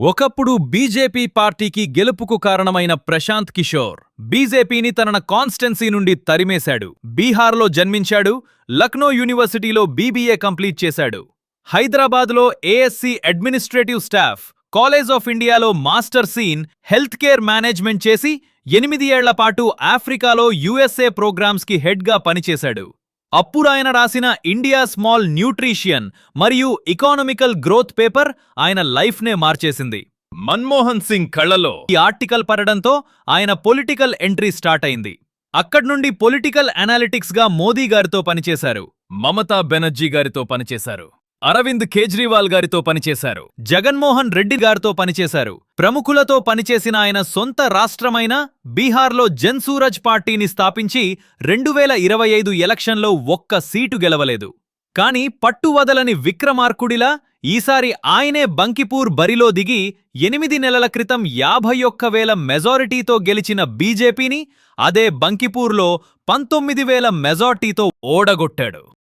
ఒకప్పుడు బీజేపీ పార్టీకి గెలుపుకు కారణమైన ప్రశాంత్ కిషోర్ బీజేపీని తన కాన్స్టెన్సీ నుండి తరిమేశాడు. బీహార్లో జన్మించాడు. లక్నో యూనివర్సిటీలో బీబీఏ కంప్లీట్ చేశాడు. హైదరాబాద్లో ASC administrative staff, college of ఇండియాలో master s in health care management చేసి 8 ఏళ్ల పాటు ఆఫ్రికాలో యుఎస్ఏ ప్రోగ్రామ్స్కి హెడ్గా పనిచేశాడు. అప్పుడాయన రాసిన ఇండియా స్మాల్ న్యూట్రిషియన్ మరియు ఎకానమికల్ గ్రోత్ పేపర్ ఆయన లైఫ్నే మార్చేసింది. మన్మోహన్ సింగ్ కళ్లలో ఈ ఆర్టికల్ పడడంతో ఆయన పొలిటికల్ ఎంట్రీ స్టార్ట్ అయింది. అక్కడ్నుండి పొలిటికల్ అనాలిటిక్స్గా మోదీ గారితో పనిచేశారు, మమతా బెనర్జీ గారితో పనిచేశారు, అరవింద్ కేజ్రీవాల్ గారితో పనిచేశారు, జగన్మోహన్ రెడ్డి గారితో పనిచేశారు. ప్రముఖులతో పనిచేసిన ఆయన సొంత రాష్ట్రమైన బీహార్లో జన్సూరజ్ పార్టీని స్థాపించి 2025 ఎలక్షన్లో ఒక్క సీటు గెలవలేదు. కానీ పట్టువదలని విక్రమార్కుడిలా ఈసారి ఆయనే బంకిపూర్ బరిలో దిగి 8 నెలల క్రితం 51,000 మెజారిటీతో గెలిచిన బీజేపీని అదే బంకిపూర్లో 19,000 మెజారిటీతో ఓడగొట్టాడు.